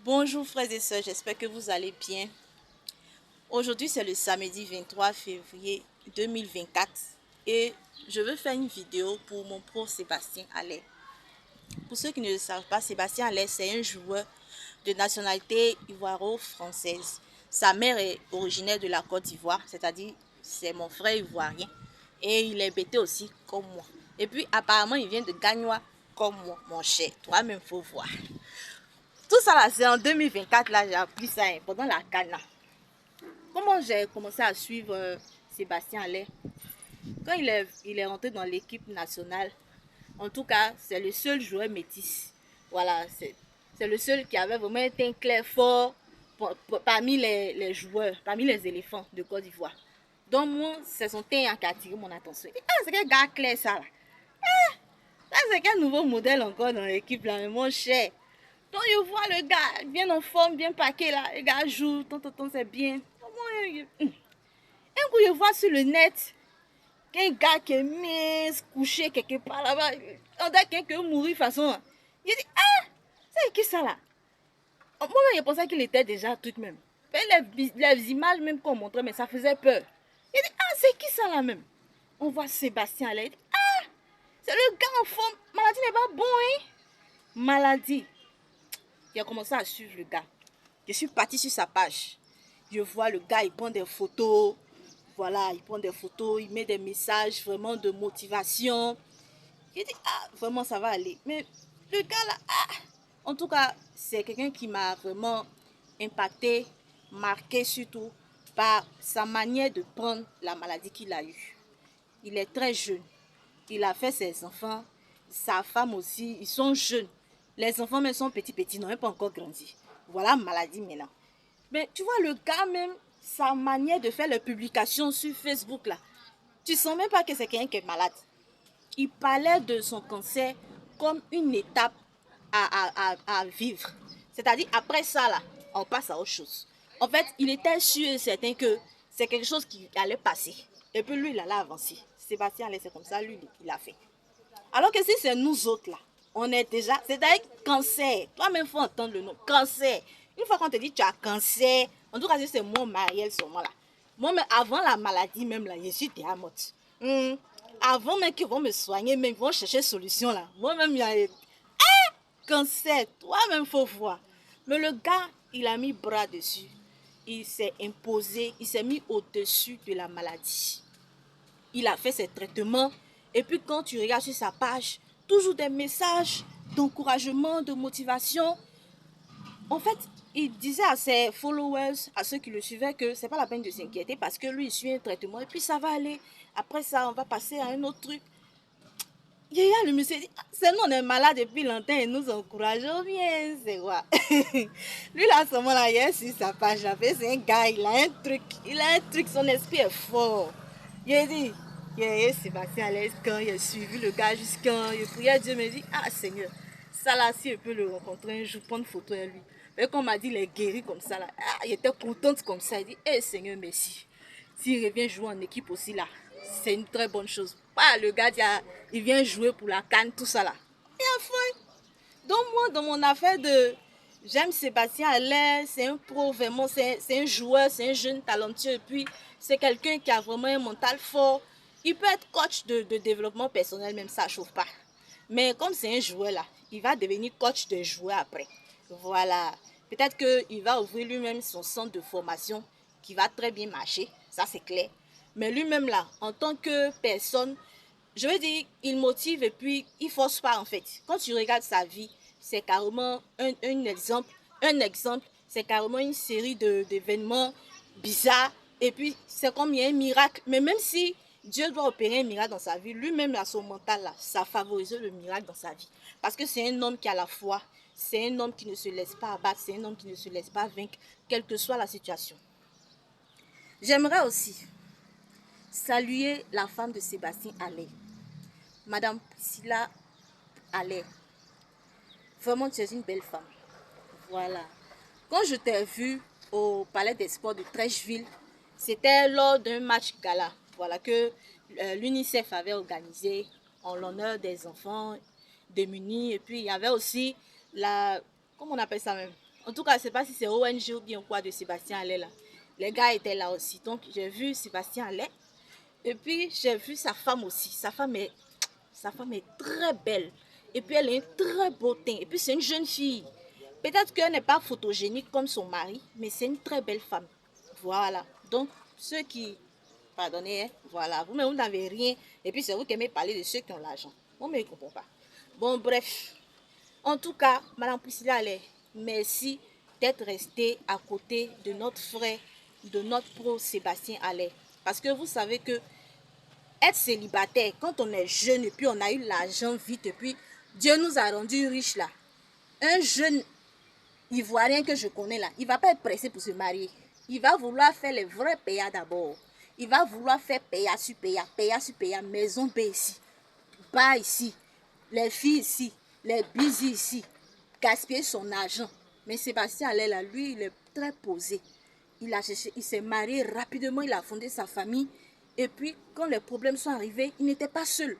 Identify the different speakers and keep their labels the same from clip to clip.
Speaker 1: Bonjour frères et sœurs, j'espère que vous allez bien. Aujourd'hui c'est le samedi 23 février 2024 et je veux faire une vidéo pour mon pro Sébastien Haller. Pour ceux qui ne le savent pas, Sébastien Haller c'est un joueur de nationalité ivoiro-française. Sa mère est originaire de la Côte d'Ivoire, c'est-à-dire c'est mon frère ivoirien et il est bêté aussi comme moi. Et puis apparemment il vient de Gagnois comme moi, mon cher. Toi-même faut voir. Tout ça là, c'est en 2024 là, j'ai appris ça pendant la CAN. Comment j'ai commencé à suivre Sébastien Haller? Quand il est rentré dans l'équipe nationale, en tout cas, c'est le seul joueur métis. Voilà, c'est le seul qui avait vraiment un teint clair fort parmi les joueurs, parmi les éléphants de Côte d'Ivoire. Donc moi, c'est son teint qui a attiré mon attention. Ah, c'est quel gars clair ça là. Ah, c'est quel nouveau modèle encore dans l'équipe là, mais mon cher. Donc je vois le gars bien en forme, bien paqué là. Le gars joue, tonton, c'est bien. Un coup, je vois sur le net qu'un gars qui est mince, couché quelque part là-bas. On dirait quelqu'un qui est mourir de façon. Je dis, ah, c'est qui ça là? Moi-même, je pensais qu'il était déjà truc même. Les images même qu'on montrait, mais ça faisait peur. Je dis, ah, c'est qui ça là même? On voit Sébastien là. Il dit, ah, c'est le gars en forme. Maladie n'est pas bon, hein? Maladie. J'ai commencé à suivre le gars. Je suis partie sur sa page. Je vois le gars, il prend des photos. Voilà, il prend des photos, il met des messages vraiment de motivation. J'ai dit, ah, vraiment, ça va aller. Mais le gars là, ah, en tout cas, c'est quelqu'un qui m'a vraiment impacté, marqué surtout par sa manière de prendre la maladie qu'il a eue. Il est très jeune. Il a fait ses enfants, sa femme aussi, ils sont jeunes. Les enfants même sont petits, n'ont même pas encore grandi. Voilà maladie maintenant. Mais tu vois, le gars même, sa manière de faire les publications sur Facebook là, tu sens même pas que c'est quelqu'un qui est malade. Il parlait de son cancer comme une étape à vivre. C'est-à-dire, après ça là, on passe à autre chose. En fait, il était sûr et certain que c'est quelque chose qui allait passer. Et puis lui, il allait avancer. Sébastien allait, c'est comme ça, lui, il a fait. Alors que si c'est nous autres là, on est déjà, c'est-à-dire cancer. Toi-même, il faut entendre le nom, cancer. Une fois qu'on te dit tu as cancer, en tout cas, si c'est mon Marielle seulement là. Moi, mais avant la maladie même là, je suis déjà morte. Avant même qu'ils vont me soigner, même ils vont chercher solution là. Moi-même, il y a cancer. Toi-même, faut voir. Mais le gars, il a mis bras dessus. Il s'est imposé, il s'est mis au-dessus de la maladie. Il a fait ses traitements. Et puis quand tu regardes sur sa page, toujours des messages d'encouragement, de motivation. En fait, il disait à ses followers, à ceux qui le suivaient, que c'est pas la peine de s'inquiéter parce que lui, il suit un traitement et puis ça va aller. Après ça, on va passer à un autre truc. Yaya, le monsieur dit, c'est nous, on est malade depuis longtemps et nous encourageons bien, c'est quoi? Lui, là, à ce moment-là, il est sur sa page, c'est un gars, il a un truc, son esprit est fort. Il a dit, Sébastien Haller, quand il a suivi le gars jusqu'à, il priait Dieu, me dit, ah Seigneur, ça là, si je peux le rencontrer un jour, prendre photo avec lui. Mais quand on m'a dit, il est guéri comme ça là, ah, il était contente comme ça, il dit, eh Seigneur, merci. S'il revient jouer en équipe aussi là, c'est une très bonne chose. Pas le gars, il vient jouer pour la CAN, tout ça là. Et enfin, donc moi, dans mon affaire de... J'aime Sébastien Haller, c'est un pro, vraiment, c'est un joueur, c'est un jeune talentueux. Et puis, c'est quelqu'un qui a vraiment un mental fort. Il peut être coach de développement personnel, même ça ne chauffe pas. Mais comme c'est un joueur là, il va devenir coach de joueurs après. Voilà. Peut-être qu'il va ouvrir lui-même son centre de formation qui va très bien marcher, ça c'est clair. Mais lui-même là, en tant que personne, je veux dire, il motive et puis il force pas en fait. Quand tu regardes sa vie, c'est carrément un exemple. Un exemple, c'est carrément une série d'événements bizarres. Et puis, c'est comme il y a un miracle. Mais même si Dieu doit opérer un miracle dans sa vie, lui-même, là, son mental, là, ça favorise le miracle dans sa vie. Parce que c'est un homme qui a la foi. C'est un homme qui ne se laisse pas abattre. C'est un homme qui ne se laisse pas vaincre, quelle que soit la situation. J'aimerais aussi saluer la femme de Sébastien Haller, Madame Priscilla Haller. Vraiment, tu es une belle femme. Voilà. Quand je t'ai vu au Palais des Sports de Trècheville, c'était lors d'un match gala. Voilà, que l'UNICEF avait organisé en l'honneur des enfants démunis. Et puis, il y avait aussi la... Comment on appelle ça même? En tout cas, je ne sais pas si c'est ONG ou bien quoi de Sébastien Allais là. Les gars étaient là aussi. Donc, j'ai vu Sébastien Allais. Et puis, j'ai vu sa femme aussi. Sa femme est très belle. Et puis, elle a un très beau teint. Et puis, c'est une jeune fille. Peut-être qu'elle n'est pas photogénique comme son mari, mais c'est une très belle femme. Voilà. Donc, ceux qui... Pardonnez, hein, voilà. Vous-même, vous n'avez rien. Et puis, c'est vous qui aimez parler de ceux qui ont l'argent. Moi, mais je ne comprends pas. Bon, bref. En tout cas, Madame Priscilla Allais, merci d'être restée à côté de notre frère, de notre pro Sébastien Allais. Parce que vous savez que être célibataire, quand on est jeune et puis on a eu l'argent vite et puis Dieu nous a rendu riches là. Un jeune Ivoirien que je connais là, il ne va pas être pressé pour se marier. Il va vouloir faire les vrais payas d'abord. Il va vouloir faire paya sur paya, maison B ici, bas ici, les filles ici, les bisous ici, gaspiller son argent. Mais Sébastien Allais là, lui, il est très posé. Il s'est marié rapidement, il a fondé sa famille. Et puis, quand les problèmes sont arrivés, il n'était pas seul.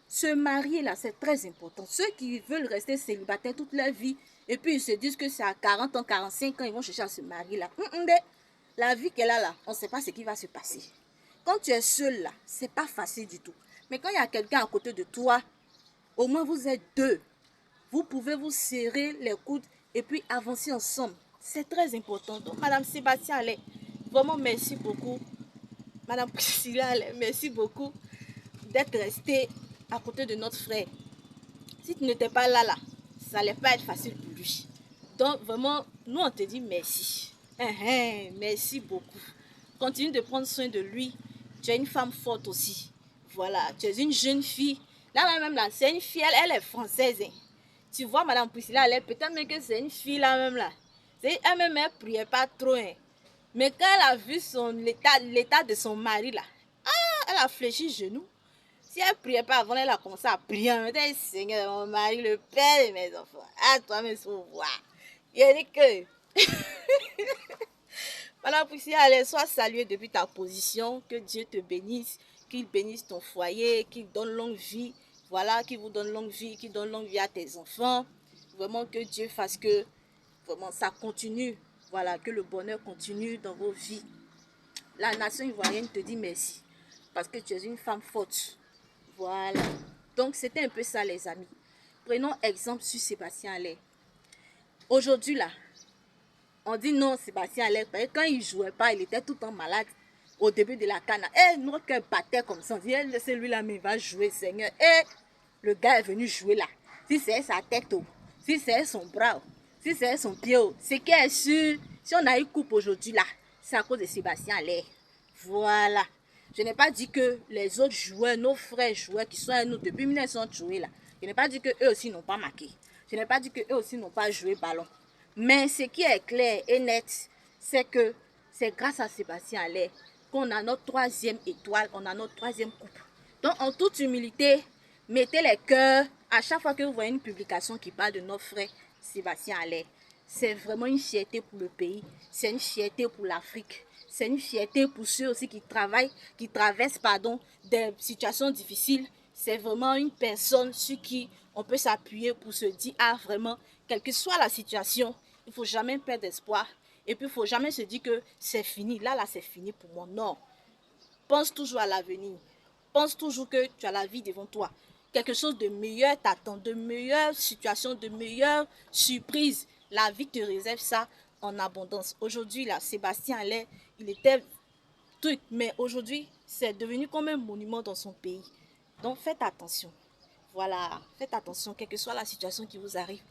Speaker 1: Se marier là, c'est très important. Ceux qui veulent rester célibataires toute leur vie, et puis ils se disent que c'est à 40 ans, 45 ans, ils vont chercher à se marier là. La vie qu'elle a là, on ne sait pas ce qui va se passer. Quand tu es seul là, c'est pas facile du tout. Mais quand il y a quelqu'un à côté de toi, au moins vous êtes deux. Vous pouvez vous serrer les coudes et puis avancer ensemble. C'est très important. Donc, Madame Sébastien Allais, vraiment merci beaucoup. Madame Priscilla Allais, merci beaucoup d'être restée à côté de notre frère. Si tu n'étais pas là, ça n'allait pas être facile pour lui. Donc, vraiment, nous, on te dit merci. Merci beaucoup. Continue de prendre soin de lui. Tu es une femme forte aussi. Voilà, tu es une jeune fille. Là, même là, c'est une fille, elle est française. Hein. Tu vois, Madame Priscilla, elle est peut-être même que c'est une fille là même là. Elle-même, elle ne priait pas trop. Hein. Mais quand elle a vu l'état de son mari là, elle a fléchi le genou. Si elle ne priait pas avant, elle a commencé à prier. Elle dit, Seigneur, mon mari, le père de mes enfants, à toi, mes voir. Il a dit que, Madame Priscilla, allez, sois saluée depuis ta position. Que Dieu te bénisse, qu'il bénisse ton foyer, qu'il donne longue vie. Voilà, qu'il vous donne longue vie, qu'il donne longue vie à tes enfants. Vraiment que Dieu fasse que vraiment ça continue. Voilà, que le bonheur continue dans vos vies. La nation ivoirienne te dit merci. Parce que tu es une femme forte. Voilà. Donc, c'était un peu ça, les amis. Prenons exemple sur Sébastien Allais. Aujourd'hui, là, on dit non, Sébastien Allais, parce que quand il ne jouait pas, il était tout le temps malade. Au début de la canne, notre cœur battait comme ça. On dit, c'est lui-là, mais il va jouer, Seigneur. Le gars est venu jouer là. Si c'est sa tête, si c'est son bras, si c'est son pied, c'est qui est sûr. Si on a eu coupe aujourd'hui, là, c'est à cause de Sébastien Allais. Voilà. Je n'ai pas dit que les autres joueurs, nos frères joueurs qui sont à nous depuis 1900 là, je n'ai pas dit qu'eux aussi n'ont pas marqué. Je n'ai pas dit qu'eux aussi n'ont pas joué ballon. Mais ce qui est clair et net, c'est que c'est grâce à Sébastien Allais qu'on a notre 3e étoile, on a notre 3e coupe. Donc en toute humilité, mettez les cœurs à chaque fois que vous voyez une publication qui parle de notre frère Sébastien Allais. C'est vraiment une fierté pour le pays, c'est une fierté pour l'Afrique. C'est une fierté pour ceux aussi qui travaillent, qui traversent des situations difficiles. C'est vraiment une personne sur qui on peut s'appuyer pour se dire, ah vraiment, quelle que soit la situation, il ne faut jamais perdre espoir. Et puis, il ne faut jamais se dire que c'est fini. Là, c'est fini pour moi. Non. Pense toujours à l'avenir. Pense toujours que tu as la vie devant toi. Quelque chose de meilleur t'attend, de meilleures situations, de meilleures surprises. La vie te réserve ça en abondance. Aujourd'hui, là, Sébastien Allais, il était truc, mais aujourd'hui, c'est devenu comme un monument dans son pays. Donc, faites attention. Voilà, faites attention, quelle que soit la situation qui vous arrive.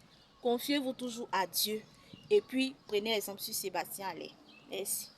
Speaker 1: Confiez-vous toujours à Dieu. Et puis, prenez exemple sur Sébastien Allais. Merci.